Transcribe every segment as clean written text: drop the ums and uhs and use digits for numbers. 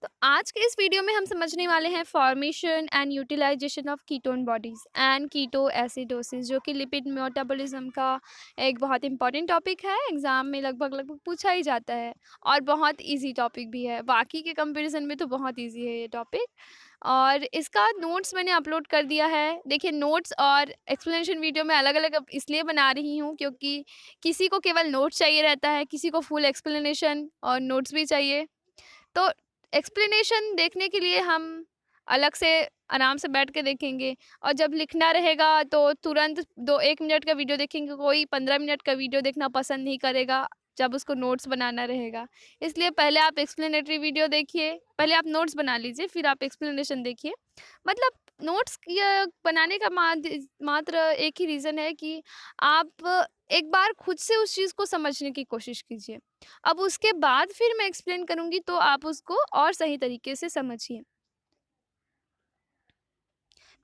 तो आज के इस वीडियो में हम समझने वाले हैं formation and utilization of ketone bodies and ketoacidosis, जो कि लिपिड मेटाबॉलिज्म का एक बहुत इंपॉर्टेंट टॉपिक है। एग्जाम में लगभग लगभग पूछा ही जाता है और बहुत इजी टॉपिक भी है। बाकी के कंपैरिजन में तो बहुत इजी है ये टॉपिक। और इसका नोट्स मैंने अपलोड कर दिया है। देखिए, नोट्स और एक्सप्लेनेशन वीडियो मैं अलग अलग अब इसलिए बना रही हूँ क्योंकि किसी को केवल नोट्स चाहिए रहता है, किसी को फुल एक्सप्लेनेशन और नोट्स भी चाहिए। तो एक्सप्लेनेशन देखने के लिए हम अलग से आराम से बैठ के देखेंगे, और जब लिखना रहेगा तो तुरंत 1 मिनट का वीडियो देखेंगे। कोई 15 मिनट का वीडियो देखना पसंद नहीं करेगा जब उसको नोट्स बनाना रहेगा। इसलिए पहले आप एक्सप्लेनेटरी वीडियो देखिए, पहले आप नोट्स बना लीजिए, फिर आप एक्सप्लेनेशन देखिए। मतलब नोट्स बनाने का मात्र एक ही रीज़न है कि आप एक बार खुद से उस चीज़ को समझने की कोशिश कीजिए। अब उसके बाद फिर मैं एक्सप्लेन करूँगी तो आप उसको और सही तरीके से समझिए।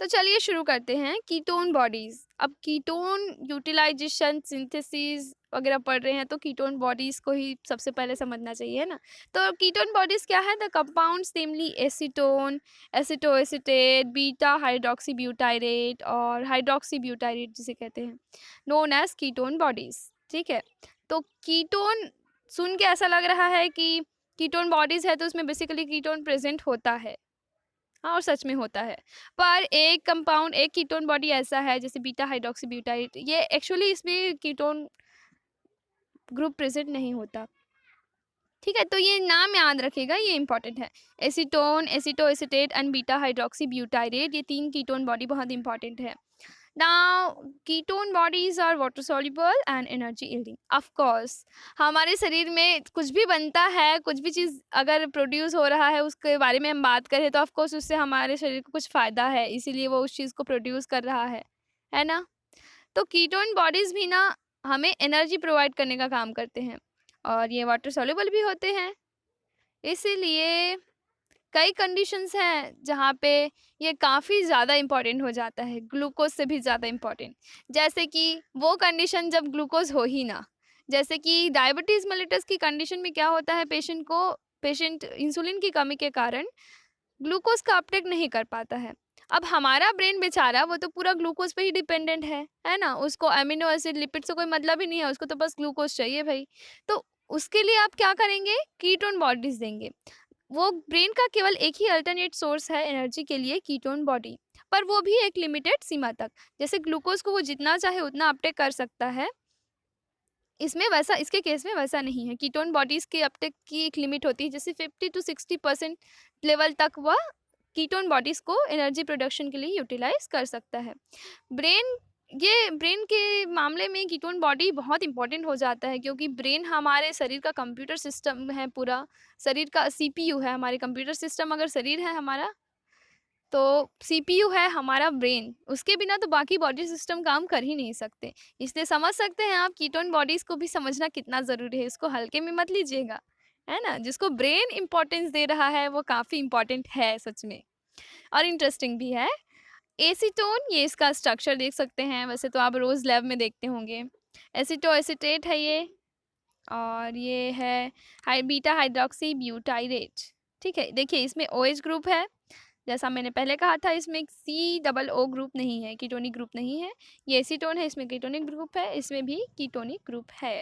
तो चलिए शुरू करते हैं। Ketone bodies. अब कीटोन यूटिलाइजेशन, सिंथेसिस वगैरह पढ़ रहे हैं तो कीटोन बॉडीज़ को ही सबसे पहले समझना चाहिए, है ना? तो कीटोन बॉडीज़ क्या है? The compounds namely acetone, acetoacetate, beta hydroxy butyrate और हाइड्रॉक्सी ब्यूटाइरेट जिसे कहते हैं, नोन एज़ कीटोन बॉडीज़। ठीक है? तो कीटोन सुन के ऐसा लग रहा है कि कीटोन बॉडीज़ है तो उसमें बेसिकली कीटोन प्रेज़ेंट होता है। हाँ, और सच में होता है। पर एक कंपाउंड, एक कीटोन बॉडी ऐसा है जैसे बीटा हाइड्रॉक्सी ब्यूटाइट, ये एक्चुअली इसमें कीटोन ग्रुप प्रेज़ेंट नहीं होता। ठीक है? तो ये नाम याद रखिएगा, ये इंपॉर्टेंट है। Acetone, acetoacetate and beta hydroxy butyrate, ये 3 कीटोन बॉडी बहुत इंपॉर्टेंट है। Now ketone bodies are water soluble and energy yielding. Of course हमारे शरीर में कुछ भी बनता है, कुछ भी चीज़ अगर प्रोड्यूस हो रहा है उसके बारे में हम बात करें तो ऑफ कोर्स उससे हमारे शरीर को कुछ फ़ायदा है, इसीलिए वो उस चीज़ को प्रोड्यूस कर रहा है ना? तो कीटोन बॉडीज़ भी ना हमें एनर्जी प्रोवाइड करने का काम करते हैं, और ये वाटर सॉल्युबल भी होते हैं। इसीलिए कई कंडीशंस हैं जहाँ पे ये काफ़ी ज़्यादा इम्पोर्टेंट हो जाता है, ग्लूकोज़ से भी ज़्यादा इम्पोर्टेंट। जैसे कि वो कंडीशन जब ग्लूकोज़ हो ही ना, जैसे कि डायबिटीज़ मेलिटस की कंडीशन में क्या होता है, पेशेंट इंसुलिन की कमी के कारण ग्लूकोज़ का अपटेक नहीं कर पाता है। अब हमारा ब्रेन बेचारा वो तो पूरा ग्लूकोज़ पे ही डिपेंडेंट है ना? उसको अमीनो एसिड, लिपिड से कोई मतलब ही नहीं है, उसको तो बस ग्लूकोज़ चाहिए भई। तो उसके लिए आप क्या करेंगे? कीटोन बॉडीज़ देंगे। वो ब्रेन का केवल एक ही अल्टरनेट सोर्स है एनर्जी के लिए, कीटोन बॉडी, पर वो भी एक लिमिटेड सीमा तक। जैसे ग्लूकोज को वो जितना चाहे उतना अपटेक कर सकता है, इसमें वैसा, इसके केस में वैसा नहीं है। कीटोन बॉडीज के अपटेक की एक लिमिट होती है, जैसे 50 to 60% लेवल तक वह कीटोन बॉडीज को एनर्जी प्रोडक्शन के लिए यूटिलाइज कर सकता है। ब्रेन ये ब्रेन के मामले में कीटोन बॉडी बहुत इंपॉर्टेंट हो जाता है, क्योंकि ब्रेन हमारे शरीर का कंप्यूटर सिस्टम है, पूरा शरीर का सीपीयू है। हमारे कंप्यूटर सिस्टम अगर शरीर है हमारा, तो सीपीयू है हमारा ब्रेन। उसके बिना तो बाकी बॉडी सिस्टम काम कर ही नहीं सकते। इसलिए समझ सकते हैं आप, कीटोन बॉडीज को भी समझना कितना ज़रूरी है। इसको हल्के में मत लीजिएगा, है ना? जिसको ब्रेन इंपॉर्टेंस दे रहा है वो काफ़ी इंपॉर्टेंट है सच में, और इंटरेस्टिंग भी है। एसीटोन, ये इसका स्ट्रक्चर देख सकते हैं, वैसे तो आप रोज़ लैब में देखते होंगे। एसिटोएसिटेट है ये, और ये है बीटा हाइड्रोक्सी ब्यूटाइरेट। ठीक है? देखिए, इसमें ओएच ग्रुप है। जैसा मैंने पहले कहा था, इसमें सी डबल ओ ग्रुप नहीं है, कीटोनिक ग्रुप नहीं है। ये एसीटोन है, इसमें कीटोनिक ग्रुप है, इसमें भी कीटोनिक ग्रुप है।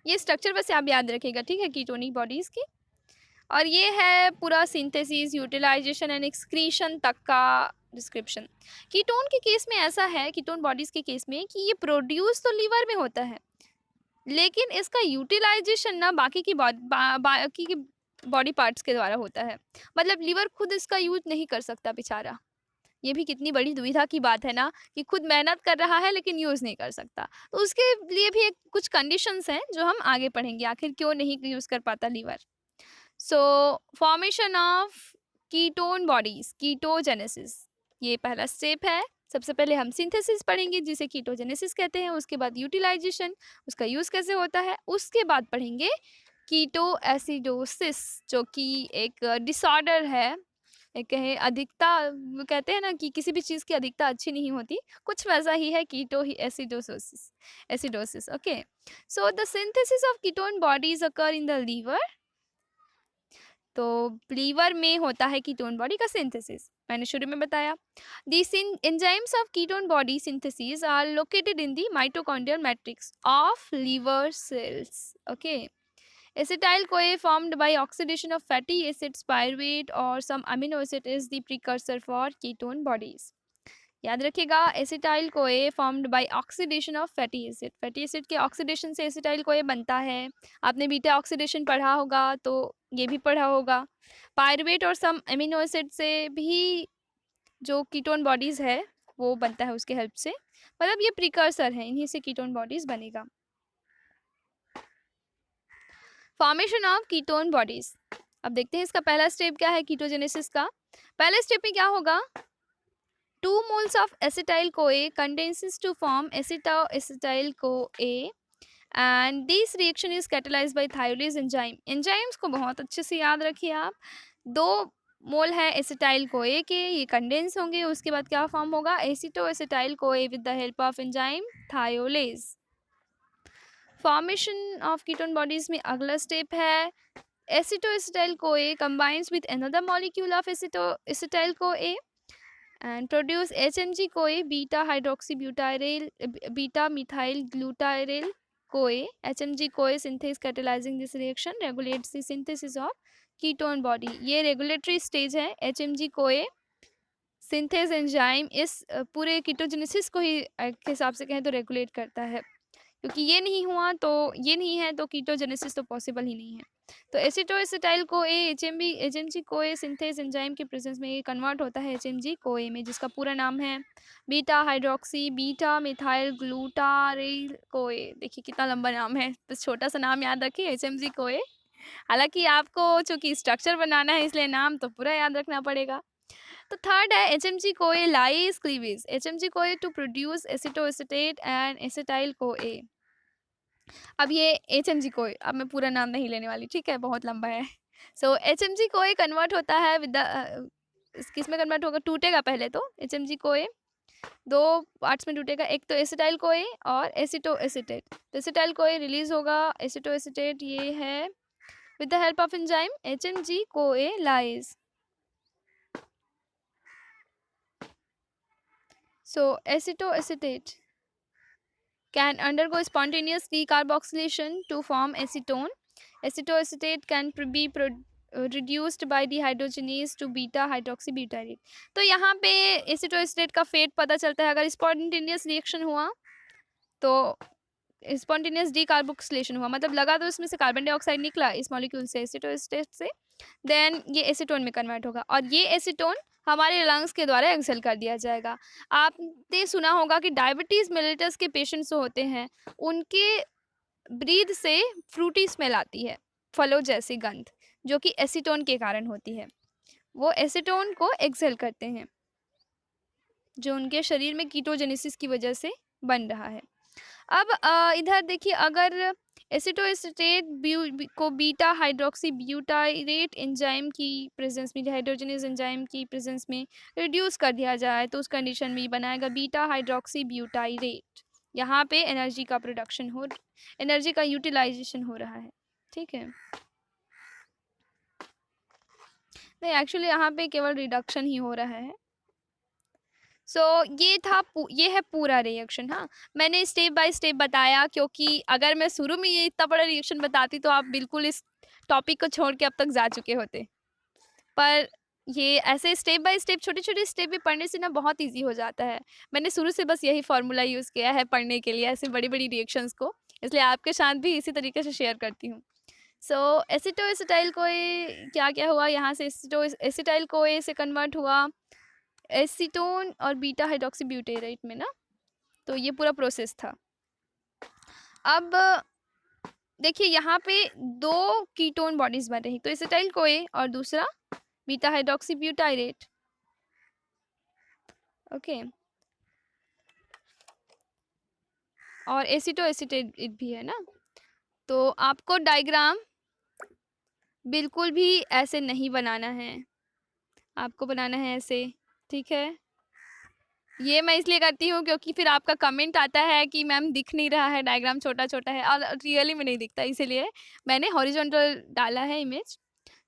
ये स्ट्रक्चर वैसे आप याद रखिएगा, ठीक है, कीटोनिक बॉडीज़ की। और ये है पूरा सिंथेसिस, यूटिलाइजेशन एंड एक्सक्रीशन तक का डिस्क्रिप्शन। कीटोन के केस में ऐसा है, कीटोन बॉडीज़ के केस में, कि ये प्रोड्यूस तो लीवर में होता है, लेकिन इसका यूटिलाइजेशन ना बाकी की बॉडी पार्ट्स के द्वारा होता है। मतलब लीवर खुद इसका यूज़ नहीं कर सकता बेचारा। ये भी कितनी बड़ी दुविधा की बात है ना, कि खुद मेहनत कर रहा है लेकिन यूज़ नहीं कर सकता। तो उसके लिए भी एक कुछ कंडीशंस हैं जो हम आगे पढ़ेंगे, आखिर क्यों नहीं यूज़ कर पाता liver. So formation of ketone bodies, ketogenesis, ये पहला स्टेप है। सबसे पहले हम सिंथेसिस पढ़ेंगे जिसे कीटोजेनेसिस कहते हैं, उसके बाद यूटिलाइजेशन, उसका यूज़ कैसे होता है, उसके बाद पढ़ेंगे कीटो एसिडोसिस, जो कि एक डिसऑर्डर है। एक कहें अधिकता, वो कहते हैं ना कि किसी भी चीज़ की अधिकता अच्छी नहीं होती, कुछ वैसा ही है कीटो ही acidosis. Okay, so the synthesis of ketone bodies occur in the liver तो लीवर में होता है कीटोन बॉडी का सिंथेसिस, मैंने शुरू में बताया। The enzymes of ketone body synthesis are located in the mitochondrial matrix of liver cells. Okay, acetyl CoA formed by oxidation of fatty acids pyruvate or some amino acid is the precursor for ketone bodies। याद रखिएगा, acetyl CoA formed by oxidation of fatty acid, fatty acid के oxidation से acetyl CoA बनता है। आपने beta oxidation पढ़ा होगा तो ये भी पढ़ा होगा। पायरुवेट और सम एमिनो एसिड से भी जो कीटोन बॉडीज़ है वो बनता है उसके हेल्प से, मतलब ये प्रिकर्सर है, इन्हीं से कीटोन बॉडीज़ बनेगा। फॉर्मेशन ऑफ कीटोन बॉडीज़, अब देखते हैं इसका पहला स्टेप क्या है कीटोजेनेसिस का। पहले स्टेप में क्या होगा, 2 moles of acetyl CoA condenses to form acetyl CoA and this reaction is catalyzed by thiolase enzyme। enzymes को बहुत अच्छे से याद रखिए आप, 2 मोल है एसिटाइल कोए के, ये कंडेंस होंगे, उसके बाद क्या फॉर्म होगा, aceto acetyl CoA with the help of enzyme thiolase. Formation of ketone bodies में अगला स्टेप है aceto acetyl CoA combines with another molecule of aceto acetyl CoA and produce HMG CoA beta hydroxybutyryl beta methyl glutyryl CoA। HMG CoA synthase catalyzing this reaction regulates the synthesis of ketone body। ये regulatory stage है। HMG CoA synthase enzyme इस पूरे कीटोजेनेसिस को ही के हिसाब से कहें तो रेगुलेट करता है, क्योंकि ये नहीं हुआ तो ये नहीं है तो कीटोजेनेसिस तो पॉसिबल ही नहीं है। तो एसिटो एसिटाइल कोए एचएमजी कोए सिंथेस एंजाइम के प्रेजेंस में ये कन्वर्ट होता है एचएमजी कोए में, जिसका पूरा नाम है बीटा हाइड्रोक्सी बीटा मिथाइल ग्लूटारिल कोए। देखिए कितना लंबा नाम है, बस छोटा सा नाम याद रखिए एचएमजी कोए। हालांकि आपको चूंकि स्ट्रक्चर बनाना है इसलिए नाम तो पूरा याद रखना पड़ेगा। तो थर्ड है HMG CoA lyase cleavage, HMG CoA to produce acetoacetate and acetyl CoA. अब ये एचएमजी कोए, अब मैं पूरा नाम नहीं लेने वाली, ठीक है, बहुत लंबा है। सो एचएमजी कोए कन्वर्ट होता है विद द किस में कन्वर्ट होगा, टूटेगा पहले तो एचएमजी कोए 2 पार्ट्स में टूटेगा, एक तो एसिटाइल कोए और एसिटो एसिटेट। तो एसिटाइल कोए रिलीज होगा, एसिटो एसिटेट ये है with the help of enzyme HMG कोए lies. So acetoacetate can undergo spontaneous decarboxylation to form acetone। Acetoacetate can be reduced by dehydrogenase to beta hydroxybutyrate। तो यहाँ पे एसिटोएसिटेट का फेट पता चलता है, अगर स्पॉन्टेनियस रिएक्शन हुआ तो स्पॉन्टेनियस डीकार्बोक्सिलेशन हुआ, मतलब लगा तो इसमें से कार्बन डाइऑक्साइड निकला इस मॉलिक्यूल से एसिटोएसिटेट से, देन ये एसीटोन में कन्वर्ट होगा और ये एसीटोन हमारे लंग्स के द्वारा एक्सेल कर दिया जाएगा। आपने सुना होगा कि डायबिटीज़ मेलिटस के पेशेंट्स जो होते हैं उनके ब्रीथ से फ्रूटी स्मेल आती है, फलों जैसी गंध, जो कि एसीटोन के कारण होती है। वो एसीटोन को एक्सेल करते हैं जो उनके शरीर में कीटोजेनेसिस की वजह से बन रहा है। अब इधर देखिए, अगर एसिटोएसिटेट को बीटा हाइड्रोक्सी ब्यूटाइरेट एंजाइम की प्रेजेंस में, हाइड्रोजनेज एंजाइम की प्रेजेंस में रिड्यूस कर दिया जाए तो उस कंडीशन में बनाएगा बीटा हाइड्रोक्सी ब्यूटाइरेट। यहाँ पे एनर्जी का प्रोडक्शन हो, एनर्जी का यूटिलाइजेशन हो रहा है, ठीक है। नहीं, एक्चुअली यहाँ पे केवल रिडक्शन ही हो रहा है। सो ये है पूरा रिएक्शन। हाँ, मैंने स्टेप बाय स्टेप बताया, क्योंकि अगर मैं शुरू में ये इतना बड़ा रिएक्शन बताती तो आप बिल्कुल इस टॉपिक को छोड़ के अब तक जा चुके होते, पर ये ऐसे स्टेप बाय स्टेप छोटे छोटे स्टेप भी पढ़ने से ना बहुत इजी हो जाता है। मैंने शुरू से बस यही फार्मूला यूज़ किया है पढ़ने के लिए ऐसे बड़ी बड़ी रिएक्शंस को, इसलिए आपके साथ भी इसी तरीके से शेयर करती हूँ। सो एसिटोएसिटाइल कोए क्या क्या हुआ, यहाँ से एसिटाइल कोए से कन्वर्ट हुआ एसीटोन और बीटा हाइड्रोक्सी ब्यूटेरेट में ना, तो ये पूरा प्रोसेस था। अब देखिए यहाँ पे 2 कीटोन बॉडीज बन रही, तो एसिटाइल कोए और दूसरा बीटा हाइड्रोक्सी ब्यूटाइरेट। ओके, और एसिटो एसिटेट भी है ना, तो आपको डायग्राम बिल्कुल भी ऐसे नहीं बनाना है, आपको बनाना है ऐसे, ठीक है। ये मैं इसलिए करती हूँ क्योंकि फिर आपका कमेंट आता है कि मैम दिख नहीं रहा है, डायग्राम छोटा छोटा है, और रियली में नहीं दिखता, इसीलिए मैंने हॉरिजॉन्टल डाला है image.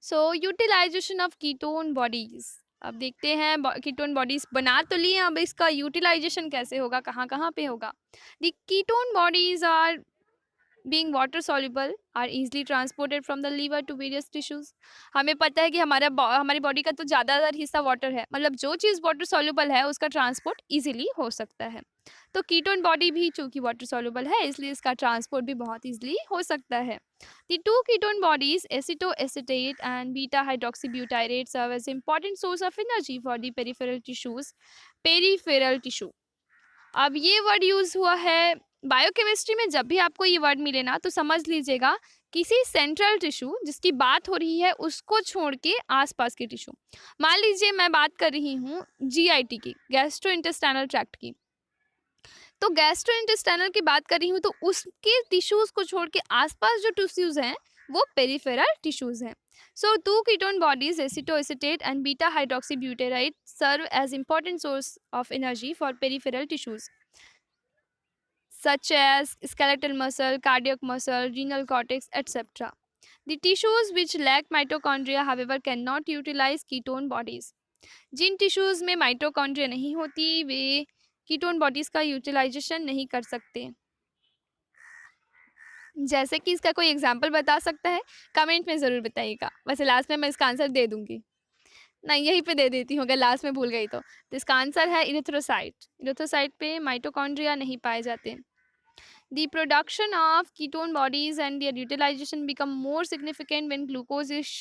So utilization of ketone bodies, अब देखते हैं कीटोन बॉडीज बना तो लिए, अब इसका यूटिलाइजेशन कैसे होगा, कहाँ कहाँ पे होगा। The ketone bodies are being water soluble are easily transported from the liver to various tissues। हमें पता है कि हमारी बॉडी का तो ज़्यादातर हिस्सा वाटर है, मतलब जो चीज़ वाटर soluble है उसका ट्रांसपोर्ट इजीली हो सकता है। तो कीटोन बॉडी भी चूंकि वाटर soluble है इसलिए इसका ट्रांसपोर्ट भी बहुत इजीली हो सकता है। The two ketone bodies acetoacetate and beta hydroxybutyrate serve as important source of energy for the peripheral tissues। Peripheral tissue, अब ये वर्ड यूज हुआ है बायोकेमिस्ट्री में। जब भी आपको ये वर्ड मिले ना तो समझ लीजिएगा किसी सेंट्रल टिश्यू जिसकी बात हो रही है उसको छोड़ के आसपास के टिश्यू। मान लीजिए मैं बात कर रही हूँ जीआईटी की, गैस्ट्रो इंटेस्टाइनल ट्रैक्ट की, तो गैस्ट्रो इंटेस्टाइनल की बात कर रही हूँ तो उसके टिश्यूज को छोड़ के आसपास जो टिश्यूज हैं वो पेरिफेरल टिश्यूज हैं। So two ketone bodies acetoacetate and beta hydroxybutyrate serve as important source of energy for peripheral tissues such as skeletal muscle, cardiac muscle, renal cortex, etc. The tissues which lack mitochondria, however, cannot utilize ketone bodies। Jin tissues में mitochondria नहीं होती वे ketone bodies का utilisation नहीं कर सकते। जैसे कि इसका कोई एग्जांपल बता सकता है, कमेंट में ज़रूर बताइएगा। वैसे लास्ट में मैं इसका आंसर दे दूंगी, नहीं यहीं पे दे देती हूँ अगर लास्ट में भूल गई तो इसका आंसर है इरिथ्रोसाइट। इरिथ्रोसाइट पे माइटोकॉन्ड्रिया नहीं पाए जाते। The production of ketone bodies and their utilization become more significant when glucose is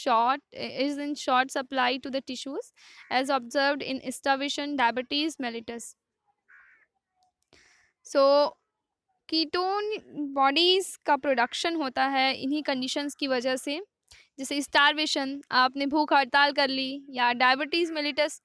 in short supply to the tissues, as observed in starvation, diabetes mellitus। So ketone bodies का production होता है इन्हीं conditions की वजह से, जैसे starvation, आपने भूख हड़ताल कर ली, या डायबिटीज़ मेलिटस।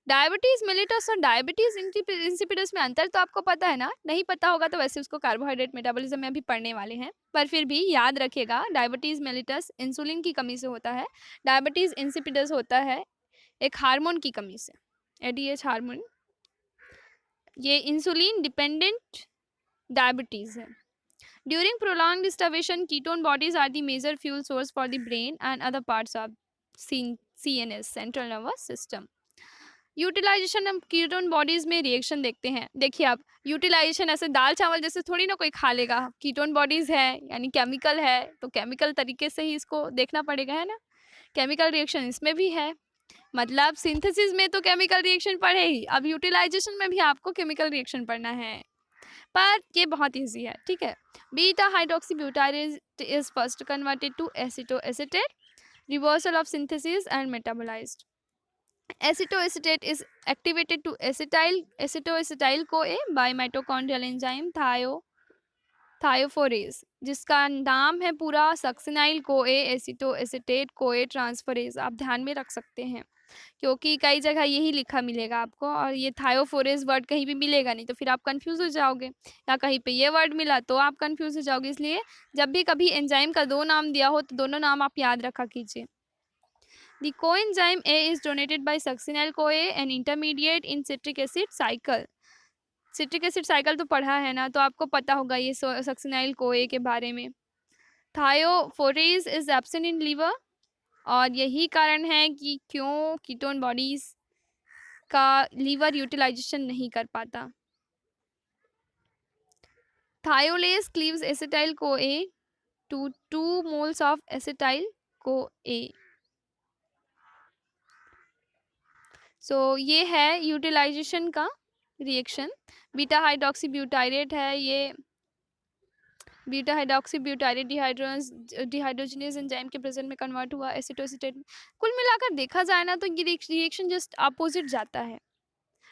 डायबिटीज़ मेलिटस और डायबिटीज़ इंसिपिडस में अंतर तो आपको पता है ना, नहीं पता होगा तो वैसे उसको कार्बोहाइड्रेट मेटाबॉलिज्म में अभी पढ़ने वाले हैं, पर फिर भी याद रखिएगा डायबिटीज़ मेलिटस इंसुलिन की कमी से होता है, डायबिटीज़ इंसिपिडस होता है एक हार्मोन की कमी से, एडीएच हार्मोन, ये इंसुलिन डिपेंडेंट डायबिटीज़ है। During prolonged starvation, ketone bodies are the major fuel source for the brain and other parts of CNS, Central Nervous System। Utilization हम कीटोन बॉडीज में रिएक्शन देखते हैं। देखिए आप, यूटिलाइजेशन ऐसे दाल चावल जैसे थोड़ी ना कोई खा लेगा, कीटोन बॉडीज है यानी केमिकल है, तो केमिकल तरीके से ही इसको देखना पड़ेगा, है ना। केमिकल रिएक्शन इसमें भी है, मतलब सिंथेसिस में तो केमिकल रिएक्शन पढ़े ही, अब यूटिलाइजेशन में भी आपको केमिकल रिएक्शन पढ़ना है, पर ये बहुत ईजी है, ठीक है। Beta hydroxybutyrate is first converted to acetoacetate, reversal of synthesis and metabolised. Acetoacetate is activated to acetoacetyl CoA by mitochondrial enzyme थायोफोरेज, जिसका नाम है पूरा सक्सिनाइल कोए एसिटोएसिटेट कोए ट्रांसफरेज। आप ध्यान में रख सकते हैं क्योंकि कई जगह यही लिखा मिलेगा आपको, और ये थायोफोरेज वर्ड कहीं भी मिलेगा नहीं तो फिर आप कंफ्यूज हो जाओगे, या कहीं पे ये वर्ड मिला तो आप कंफ्यूज हो जाओगे। इसलिए जब भी कभी एंजाइम का दो नाम दिया हो तो दोनों नाम आप याद रखा कीजिए। The coenzyme A is donated by succinyl CoA an intermediate in citric acid cycle. Citric acid cycle तो पढ़ा है ना, तो आपको पता होगा ये सक्सिनाइल कोए के बारे में। Thiophorase is absent in liver, और यही कारण है कि क्यों कीटोन बॉडीज का लीवर यूटिलाइजेशन नहीं कर पाता। Thiolase cleaves acetyl CoA to 2 moles of acetyl CoA. सो ये है यूटिलाइजेशन का रिएक्शन। बीटा हाइड्रोक्सीब्यूटाइरेट है, ये बीटा हाइड्रोक्सीब्यूटाइरेट डिहाइड्रोजनेज एंजाइम के प्रेजेंट में कन्वर्ट हुआ एसिटोएसिटेट में। कुल मिलाकर देखा जाए ना तो ये रिएक्शन जस्ट अपोजिट जाता है।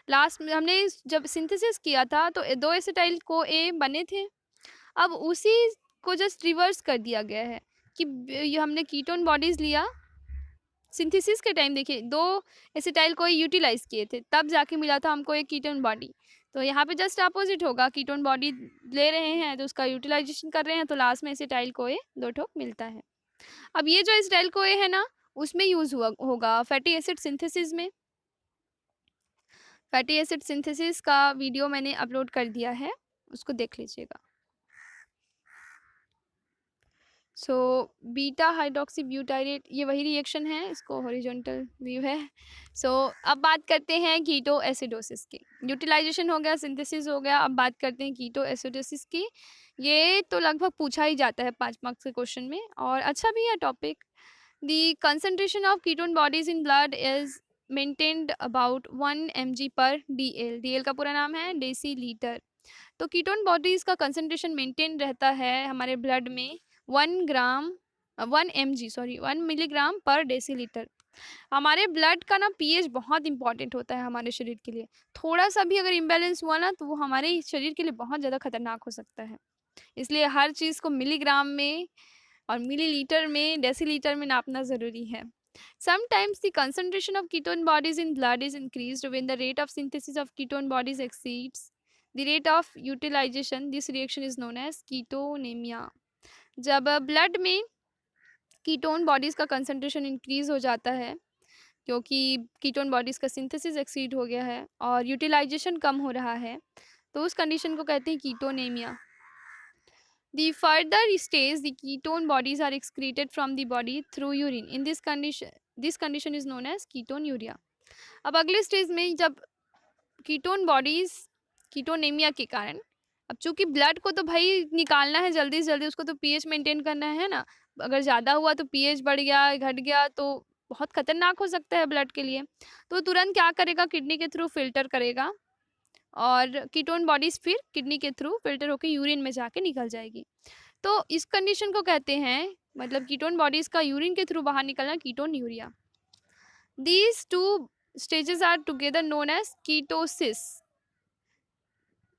लास्ट में हमने जब सिंथेसिस किया था तो 2 एसिटाइल को ए बने थे, अब उसी को जस्ट रिवर्स कर दिया गया है कि ये हमने कीटोन बॉडीज लिया सिंथेसिस के टाइम, देखिए 2 एसिटाइल को यूटिलाइज किए थे तब जाके मिला था हमको एक कीटोन बॉडी, तो यहाँ पे जस्ट अपोजिट होगा, कीटोन बॉडी ले रहे हैं तो उसका यूटिलाइजेशन कर रहे हैं तो लास्ट में एसिटाइल को ए 2 ठोक मिलता है। अब ये जो एसिटाइल को ए है ना उसमें यूज हुआ होगा फैटी एसिड सिंथेसिस में। फैटी एसिड सिंथेसिस का वीडियो मैंने अपलोड कर दिया है, उसको देख लीजिएगा। सो बीटा हाइड्रोक्सी ब्यूटाइरेट ये वही रिएक्शन है, इसको हॉरिजॉन्टल व्यू है। सो अब बात करते हैं कीटो एसिडोसिस की। यूटिलाइजेशन हो गया, सिंथेसिस हो गया, अब बात करते हैं कीटो एसिडोसिस की। ये तो लगभग पूछा ही जाता है 5 मार्क्स के क्वेश्चन में, और अच्छा भी है topic. The concentration of ketone bodies in blood is maintained about 1 mg/dl। DL का पूरा नाम है डेसी लीटर। तो कीटोन बॉडीज का कंसंट्रेशन मेंटेन रहता है हमारे ब्लड में 1 मिलीग्राम पर डेसीलीटर। हमारे ब्लड का ना पीएच बहुत इंपॉर्टेंट होता है हमारे शरीर के लिए। थोड़ा सा भी अगर इम्बैलेंस हुआ ना तो वो हमारे शरीर के लिए बहुत ज़्यादा खतरनाक हो सकता है। इसलिए हर चीज़ को मिलीग्राम में और मिलीलीटर में, डेसीलीटर में नापना ज़रूरी है। Sometimes the concentration of ketone bodies in blood is increased when the rate of synthesis of ketone bodies exceeds the rate of utilization. This reaction is known as ketonemia. जब blood में ketone bodies का concentration increase हो जाता है क्योंकि ketone bodies का synthesis exceed हो गया है और यूटिलाइजेशन कम हो रहा है, तो उस कंडीशन को कहते हैं कीटोनेमिया। The further stage, the ketone bodies are excreted from the body through urine. In this condition is known as ketonuria. अब अगले स्टेज में जब कीटोन बॉडीज कीटोनेमिया के कारण, अब चूंकि ब्लड को तो भाई निकालना है जल्दी से जल्दी, उसको तो पीएच मेंटेन करना है ना। अगर ज़्यादा हुआ तो पीएच बढ़ गया, घट गया तो बहुत खतरनाक हो सकता है ब्लड के लिए। तो तुरंत क्या करेगा, किडनी के थ्रू फिल्टर करेगा और कीटोन बॉडीज फिर किडनी के थ्रू फिल्टर होकर यूरिन में जाके निकल जाएगी। तो इस कंडीशन को कहते हैं, मतलब कीटोन बॉडीज का यूरिन के थ्रू बाहर निकलना, ketonuria. These two stages are together known as ketosis.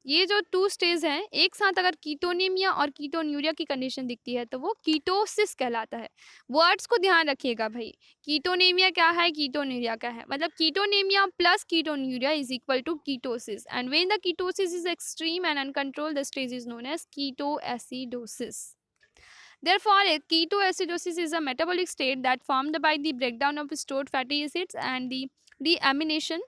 ये जो 2 स्टेज हैं एक साथ अगर कीटोनेमिया और कीटोन्यूरिया की कंडीशन दिखती है तो वो कीटोसिस कहलाता है। वर्ड्स को ध्यान रखिएगा भाई, कीटोनेमिया क्या है, कीटोन्यूरिया क्या है। मतलब ketonemia plus ketonuria is equal to ketosis, and when the ketosis is extreme and uncontrolled the stage is known as ketoacidosis. Therefore, a ketoacidosis is a metabolic state that formed by the breakdown of stored fatty acids and the deamination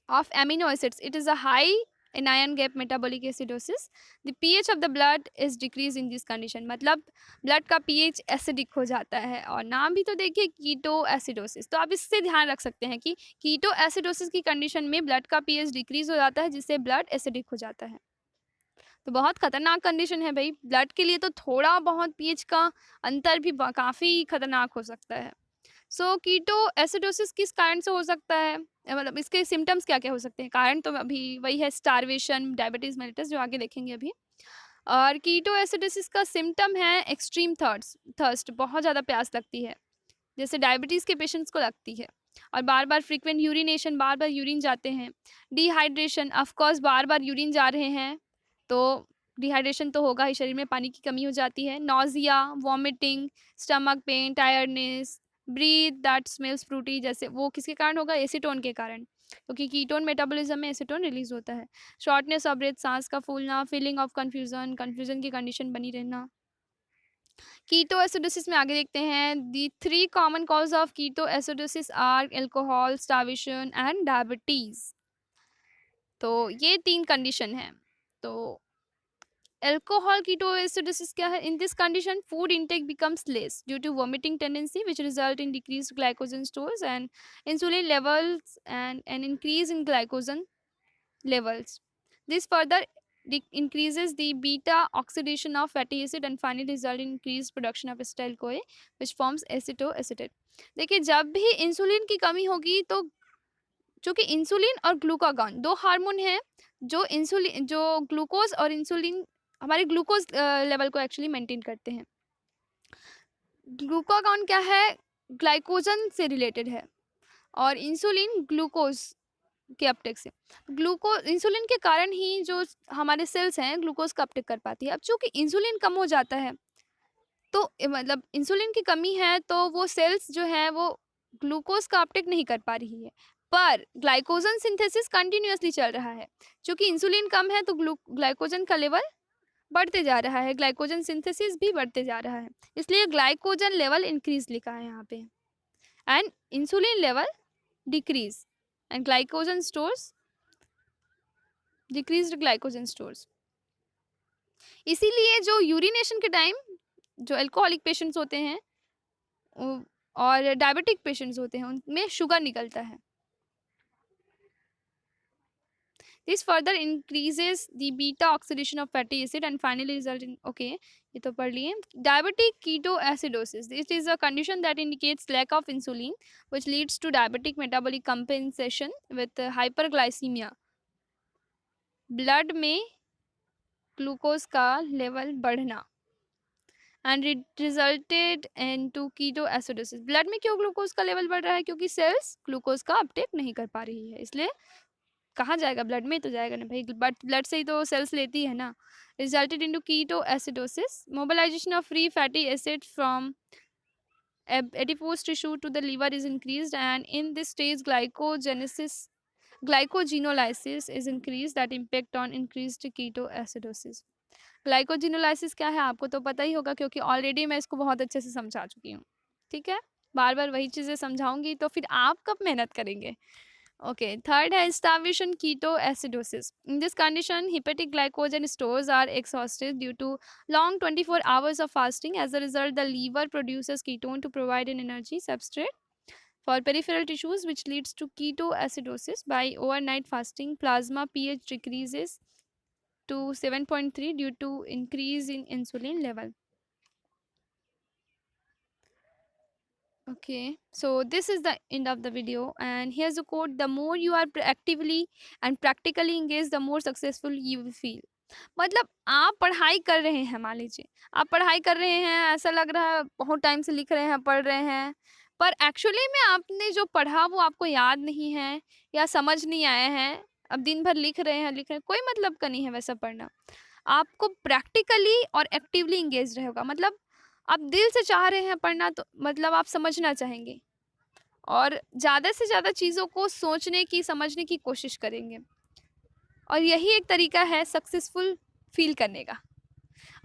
of amino acids. It is a high anion gap metabolic acidosis. The pH of the blood is decreased in this condition. मतलब blood का pH acidic हो जाता है, और नाम भी तो देखिए कीटो एसिडोसिस। तो आप इससे ध्यान रख सकते हैं कि कीटो एसिडोसिस की कंडीशन में ब्लड का pH डिक्रीज हो जाता है जिससे ब्लड एसिडिक हो जाता है। तो बहुत खतरनाक कंडीशन है भाई ब्लड के लिए। तो थोड़ा बहुत pH का अंतर भी काफ़ी खतरनाक हो सकता है। सो कीटो एसिडोसिस किस कारण से हो सकता है, मतलब इसके सिम्टम्स क्या क्या हो सकते हैं। कारण तो अभी वही है, स्टारवेशन, डायबिटीज मेलिटस, जो आगे देखेंगे अभी। और कीटो एसिडोसिस का सिम्टम है एक्सट्रीम थर्स्ट, बहुत ज़्यादा प्यास लगती है, जैसे डायबिटीज़ के पेशेंट्स को लगती है। और बार बार फ्रिक्वेंट यूरिनेशन, बार बार यूरिन जाते हैं। डिहाइड्रेशन, ऑफकोर्स बार बार यूरिन जा रहे हैं तो डिहाइड्रेशन तो होगा ही, शरीर में पानी की कमी हो जाती है। Nausea, vomiting, stomach pain, tiredness, breath that smells fruity, जैसे वो किसके कारण होगा, एसीटोन के कारण, क्योंकि कीटोन मेटाबॉलिज्म में एसीटोन रिलीज होता है। शॉर्टनेस ऑफ ब्रेथ, सांस का फूलना, फीलिंग ऑफ कन्फ्यूजन, कन्फ्यूजन की कंडीशन बनी रहना। कीटो एसिडोसिस में आगे देखते हैं, the 3 common cause of ketoacidosis are alcohol, starvation and diabetes. तो ये 3 कंडीशन है। तो अल्कोहल ketoacidosis क्या है, in this condition food intake becomes less due to vomiting tendency which result in decreased glycogen stores and insulin levels and an increase in glycogen levels. This further increases the beta oxidation of fatty acid and finally result in increased production of acetyl CoA which forms acetoacetate. देखिए जब भी insulin की कमी होगी तो, चूंकि insulin और glucagon 2 hormone हैं जो ग्लूकोज और इंसुलिन, हमारे ग्लूकोज लेवल को एक्चुअली मेंटेन करते हैं। ग्लूकागॉन क्या है, ग्लाइकोजन से रिलेटेड है, और इंसुलिन ग्लूकोज के अपटेक से। इंसुलिन के कारण ही जो हमारे सेल्स हैं ग्लूकोज का अपटेक कर पाती है। अब चूंकि इंसुलिन कम हो जाता है तो मतलब इंसुलिन की कमी है तो वो सेल्स जो है वो ग्लूकोज का अपटेक नहीं कर पा रही है, पर ग्लाइकोजन सिंथेसिस कंटिन्यूअसली चल रहा है। क्योंकि इंसुलिन कम है तो ग्लाइकोजन का लेवल बढ़ते जा रहा है, ग्लाइकोजन सिंथेसिस भी बढ़ते जा रहा है, इसलिए ग्लाइकोजन लेवल इंक्रीज लिखा है यहाँ पे, and insulin level decrease and glycogen stores decreased glycogen stores. इसीलिए जो यूरिनेशन के टाइम जो अल्कोहलिक पेशेंट्स होते हैं और डायबिटिक पेशेंट्स होते हैं उनमें शुगर निकलता है। This further increases the beta oxidation of fatty acid and finally result in okay ये तो पढ़ लिए। Diabetic ketoacidosis, this is a condition that indicates lack of insulin which leads to diabetic metabolic compensation with hyperglycemia, blood में glucose का level बढ़ना and it resulted into ketoacidosis. Blood में क्यों glucose का लेवल बढ़ रहा है? क्योंकि सेल्स ग्लूकोज का अपटेक नहीं कर पा रही है, इसलिए कहाँ जाएगा? ब्लड में तो जाएगा ना भाई, बट ब्लड से ही तो सेल्स लेती है ना। Resulted into ketoacidosis, mobilization of free fatty acid from adipose tissue to the liver is increased and in this stage glycogenolysis is increased that impact on increased ketoacidosis। Glycogenolysis क्या है आपको तो पता ही होगा क्योंकि ऑलरेडी मैं इसको बहुत अच्छे से समझा चुकी हूँ। ठीक है, बार बार वही चीज़ें समझाऊंगी तो फिर आप कब मेहनत करेंगे। ओके, थर्ड है starvation ketoacidosis. In this condition hepatic glycogen stores are exhausted due to long 24 hours of fasting. As a result, the liver produces ketone to provide an energy substrate for peripheral tissues, which leads to ketoacidosis. By overnight fasting, plasma pH decreases to 7.3 due to increase in insulin level. Okay, so this is the end of the video and here's a quote: the more you are actively and practically engaged, the more successful you will feel। मतलब आप पढ़ाई कर रहे हैं, मान लीजिए आप पढ़ाई कर रहे हैं, ऐसा लग रहा है बहुत टाइम से लिख रहे हैं, पढ़ रहे हैं, पर एक्चुअली में आपने जो पढ़ा वो आपको याद नहीं है या समझ नहीं आया है। अब दिन भर लिख रहे हैं, कोई मतलब का नहीं है वैसा पढ़ना। आपको प्रैक्टिकली और एक्टिवली इंगेज रहेगा, मतलब आप दिल से चाह रहे हैं पढ़ना तो मतलब आप समझना चाहेंगे और ज़्यादा से ज़्यादा चीज़ों को सोचने की, समझने की कोशिश करेंगे और यही एक तरीका है सक्सेसफुल फील करने का।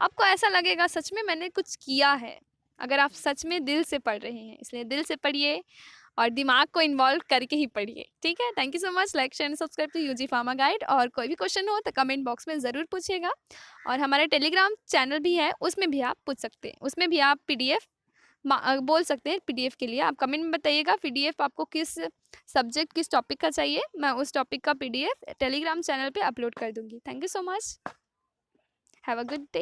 आपको ऐसा लगेगा सच में मैंने कुछ किया है, अगर आप सच में दिल से पढ़ रहे हैं। इसलिए दिल से पढ़िए और दिमाग को इन्वॉल्व करके ही पढ़िए। ठीक है, thank you so much. Like share and subscribe to UG pharma guide. और कोई भी क्वेश्चन हो तो कमेंट बॉक्स में ज़रूर पूछिएगा और हमारे टेलीग्राम चैनल भी है, उसमें भी आप पूछ सकते हैं, उसमें भी आप PDF बोल सकते हैं। PDF के लिए आप कमेंट में बताइएगा PDF आपको किस सब्जेक्ट, किस टॉपिक का चाहिए, मैं उस टॉपिक का PDF टेलीग्राम चैनल पे अपलोड कर दूंगी। Thank you so much, have a good day.